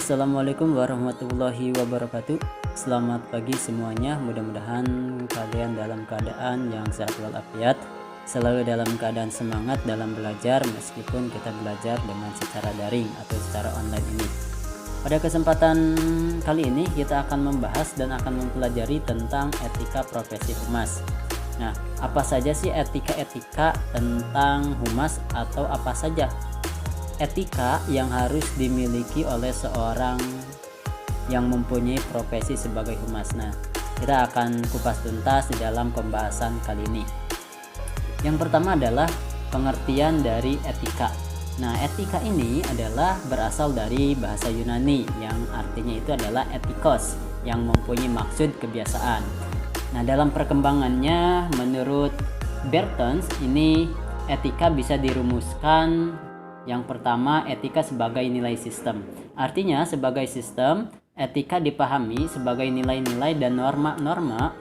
Assalamualaikum warahmatullahi wabarakatuh. Selamat pagi semuanya. Mudah-mudahan kalian dalam keadaan yang sehat walafiat, selalu dalam keadaan semangat dalam belajar meskipun kita belajar dengan secara daring atau secara online ini. Pada kesempatan kali ini kita akan membahas dan akan mempelajari tentang etika profesi humas. Nah, apa saja sih etika-etika tentang humas, atau apa saja etika yang harus dimiliki oleh seorang yang mempunyai profesi sebagai humas? Nah, kita akan kupas tuntas di dalam pembahasan kali ini. Yang pertama adalah pengertian dari etika. Nah, etika ini adalah berasal dari bahasa Yunani yang artinya itu adalah etikos, yang mempunyai maksud kebiasaan. Nah, dalam perkembangannya menurut Bertens ini etika bisa dirumuskan. Yang pertama, etika sebagai nilai sistem. Artinya, sebagai sistem, etika dipahami sebagai nilai-nilai dan norma-norma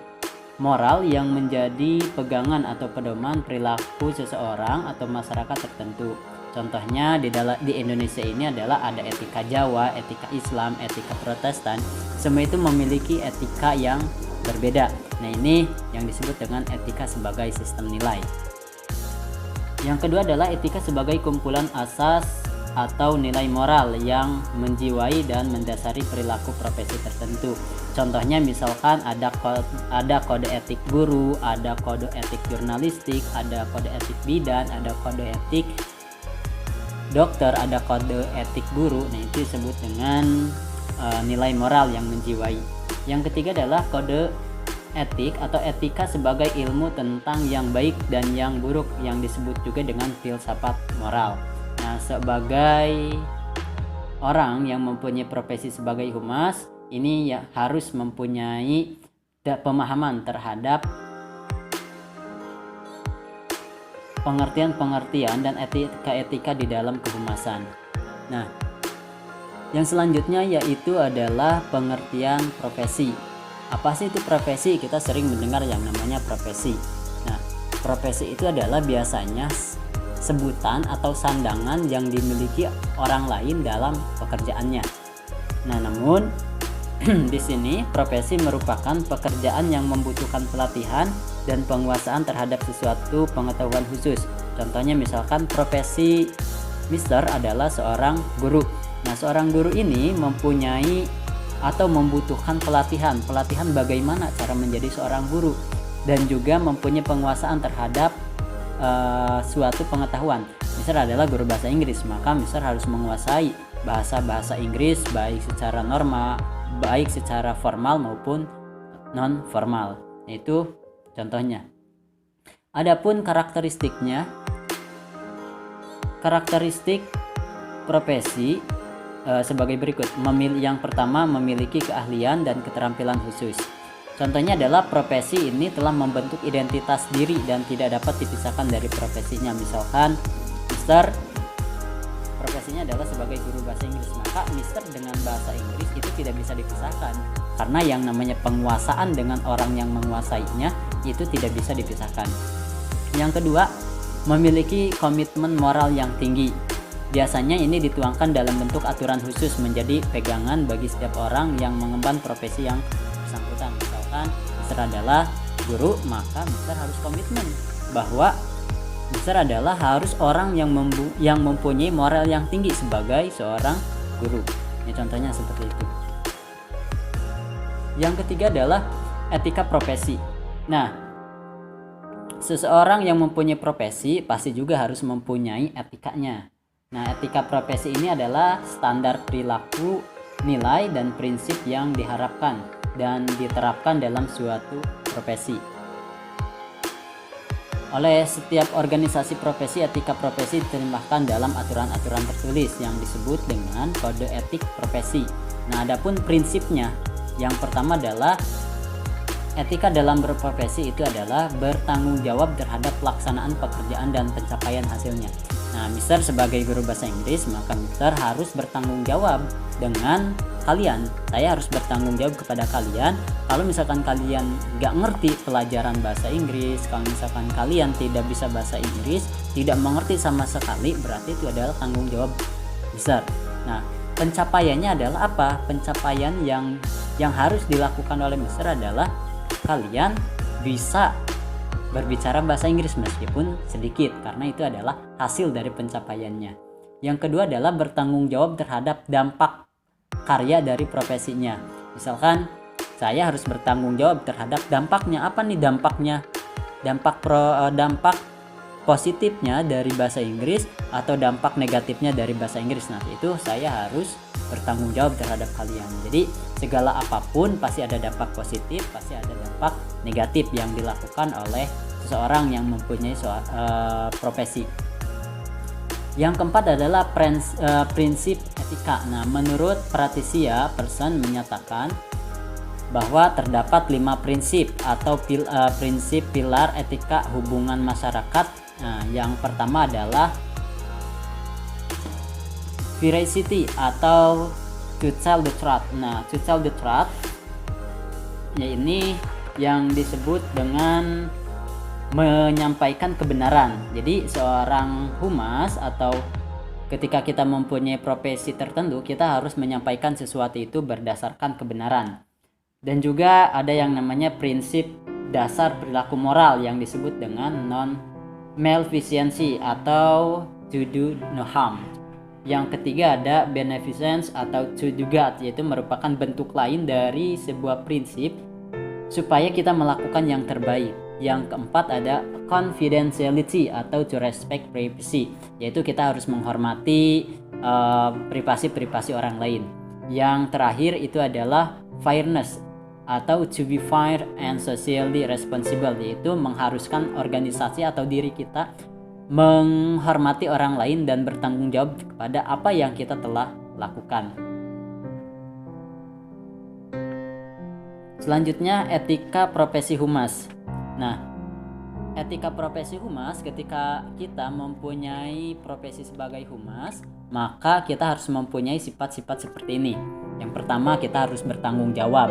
moral yang menjadi pegangan atau pedoman perilaku seseorang atau masyarakat tertentu. Contohnya di Indonesia ini adalah ada etika Jawa, etika Islam, etika Protestan. Semua itu memiliki etika yang berbeda. Nah, ini yang disebut dengan etika sebagai sistem nilai. Yang kedua adalah etika sebagai kumpulan asas atau nilai moral yang menjiwai dan mendasari perilaku profesi tertentu. Contohnya misalkan ada kode etik guru, ada kode etik jurnalistik, ada kode etik bidan, ada kode etik dokter, ada kode etik guru. Nah, itu disebut dengan nilai moral yang menjiwai. Yang ketiga adalah kode etik atau etika sebagai ilmu tentang yang baik dan yang buruk, yang disebut juga dengan filsafat moral. Nah, sebagai orang yang mempunyai profesi sebagai humas, ini ya harus mempunyai pemahaman terhadap pengertian-pengertian dan etika-etika di dalam kehumasan. Nah, yang selanjutnya yaitu adalah pengertian profesi. Apa sih itu profesi? Kita sering mendengar yang namanya profesi. Nah, profesi itu adalah biasanya sebutan atau sandangan yang dimiliki orang lain dalam pekerjaannya. Nah, namun di sini profesi merupakan pekerjaan yang membutuhkan pelatihan dan penguasaan terhadap sesuatu pengetahuan khusus. Contohnya misalkan profesi Mister adalah seorang guru. Nah, seorang guru ini mempunyai atau membutuhkan pelatihan bagaimana cara menjadi seorang guru, dan juga mempunyai penguasaan terhadap suatu pengetahuan. Misalnya adalah guru bahasa Inggris, maka Mister harus menguasai bahasa Inggris baik secara norma, baik secara formal maupun non formal. Itu contohnya. Adapun karakteristik profesi sebagai berikut. Yang pertama, memiliki keahlian dan keterampilan khusus. Contohnya adalah profesi ini telah membentuk identitas diri dan tidak dapat dipisahkan dari profesinya. Misalkan Mister profesinya adalah sebagai guru bahasa Inggris, maka Mister dengan bahasa Inggris itu tidak bisa dipisahkan, karena yang namanya penguasaan dengan orang yang menguasainya itu tidak bisa dipisahkan. Yang kedua, memiliki komitmen moral yang tinggi. Biasanya ini dituangkan dalam bentuk aturan khusus menjadi pegangan bagi setiap orang yang mengemban profesi yang bersangkutan. Misalkan Mister adalah guru, maka Mister harus komitmen bahwa Mister adalah harus orang yang mempunyai moral yang tinggi sebagai seorang guru. Ini contohnya seperti itu. Yang ketiga adalah etika profesi. Nah, seseorang yang mempunyai profesi pasti juga harus mempunyai etikanya. Nah, etika profesi ini adalah standar perilaku, nilai, dan prinsip yang diharapkan dan diterapkan dalam suatu profesi. Oleh setiap organisasi profesi, etika profesi diterjemahkan dalam aturan-aturan tertulis yang disebut dengan kode etik profesi. Nah, adapun prinsipnya, yang pertama adalah etika dalam berprofesi itu adalah bertanggung jawab terhadap pelaksanaan pekerjaan dan pencapaian hasilnya. Nah, Mister sebagai guru bahasa Inggris, maka Mister harus bertanggung jawab dengan kalian. Saya harus bertanggung jawab kepada kalian. Kalau misalkan kalian gak ngerti pelajaran bahasa Inggris, kalau misalkan kalian tidak bisa bahasa Inggris, tidak mengerti sama sekali, berarti itu adalah tanggung jawab Mister. Nah, pencapaiannya adalah apa? Pencapaian yang harus dilakukan oleh Mister adalah kalian bisa berbicara bahasa Inggris meskipun sedikit, karena itu adalah hasil dari pencapaiannya. Yang kedua adalah bertanggung jawab terhadap dampak karya dari profesinya. Misalkan saya harus bertanggung jawab terhadap dampaknya. Apa nih dampaknya? Dampak positifnya dari bahasa Inggris atau dampak negatifnya dari bahasa Inggris. Nah, itu saya harus bertanggung jawab terhadap kalian. Jadi segala apapun pasti ada dampak positif, pasti ada dampak negatif yang dilakukan oleh seseorang yang mempunyai profesi. Yang keempat adalah prinsip etika. Nah, menurut Pratisia Person menyatakan bahwa terdapat 5 prinsip atau prinsip pilar etika hubungan masyarakat. Nah, yang pertama adalah veracity atau to tell the truth. Nah, to tell the truth ya ini yang disebut dengan menyampaikan kebenaran. Jadi seorang humas atau ketika kita mempunyai profesi tertentu, kita harus menyampaikan sesuatu itu berdasarkan kebenaran. Dan juga ada yang namanya prinsip dasar perilaku moral yang disebut dengan non-maleficency atau to do no harm. Yang ketiga ada beneficence atau to do good, yaitu merupakan bentuk lain dari sebuah prinsip supaya kita melakukan yang terbaik. Yang keempat ada confidentiality atau to respect privacy, yaitu kita harus menghormati privasi orang lain. Yang terakhir itu adalah fairness atau to be fair and socially responsible, yaitu mengharuskan organisasi atau diri kita menghormati orang lain dan bertanggung jawab kepada apa yang kita telah lakukan. Selanjutnya etika profesi humas. Nah, etika profesi humas, ketika kita mempunyai profesi sebagai humas, maka kita harus mempunyai sifat-sifat seperti ini. Yang pertama, kita harus bertanggung jawab.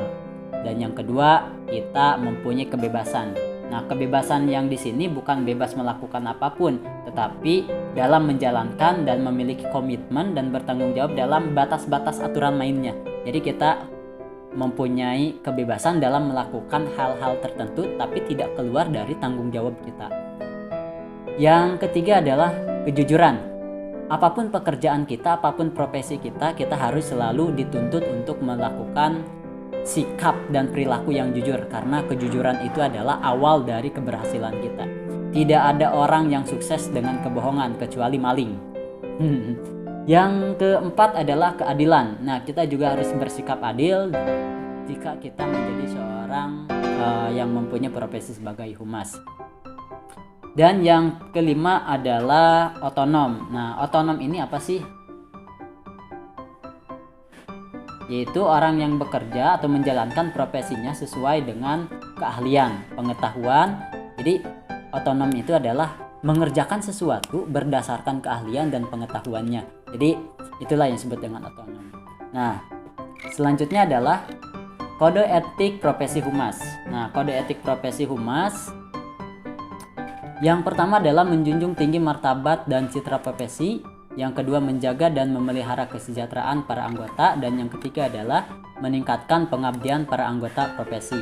Dan yang kedua, kita mempunyai kebebasan. Nah, kebebasan yang di sini bukan bebas melakukan apapun, tetapi dalam menjalankan dan memiliki komitmen dan bertanggung jawab dalam batas-batas aturan mainnya. Jadi kita mempunyai kebebasan dalam melakukan hal-hal tertentu tapi tidak keluar dari tanggung jawab kita. Yang ketiga adalah kejujuran. Apapun pekerjaan kita, apapun profesi kita, kita harus selalu dituntut untuk melakukan sikap dan perilaku yang jujur, karena kejujuran itu adalah awal dari keberhasilan kita. Tidak ada orang yang sukses dengan kebohongan kecuali maling. Yang keempat adalah keadilan. Nah, kita juga harus bersikap adil jika kita menjadi seorang yang mempunyai profesi sebagai humas. Dan yang kelima adalah otonom. Nah, otonom ini apa sih? Yaitu orang yang bekerja atau menjalankan profesinya sesuai dengan keahlian, pengetahuan. Jadi otonom itu adalah mengerjakan sesuatu berdasarkan keahlian dan pengetahuannya. Jadi itulah yang disebut dengan otonom. Nah, selanjutnya adalah kode etik profesi humas. Nah, kode etik profesi humas yang pertama adalah menjunjung tinggi martabat dan citra profesi. Yang kedua, menjaga dan memelihara kesejahteraan para anggota. Dan yang ketiga adalah meningkatkan pengabdian para anggota profesi.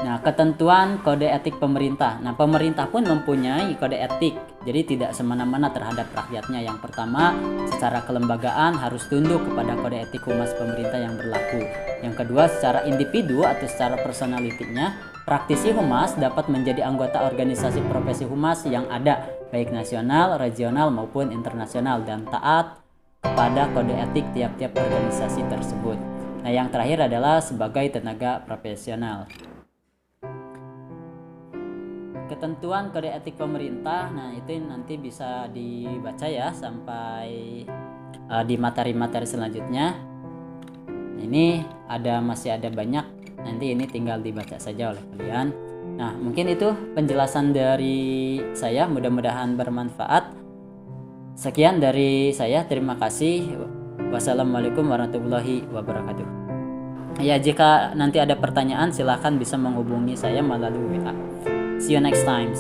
Nah, ketentuan kode etik pemerintah. Nah, pemerintah pun mempunyai kode etik. Jadi tidak semena-mena terhadap rakyatnya. Yang pertama, secara kelembagaan harus tunduk kepada kode etik humas pemerintah yang berlaku. Yang kedua, secara individu atau secara personalitinya, praktisi humas dapat menjadi anggota organisasi profesi humas yang ada, baik nasional, regional maupun internasional, dan taat kepada kode etik tiap-tiap organisasi tersebut. Nah, yang terakhir adalah sebagai tenaga profesional. Ketentuan kode etik pemerintah, nah itu nanti bisa dibaca ya sampai di materi-materi selanjutnya. Ini masih ada banyak, nanti ini tinggal dibaca saja oleh kalian. Nah, mungkin itu penjelasan dari saya, mudah-mudahan bermanfaat. Sekian dari saya, terima kasih. Wassalamualaikum warahmatullahi wabarakatuh. Ya, jika nanti ada pertanyaan silahkan bisa menghubungi saya melalui WA. See you next time.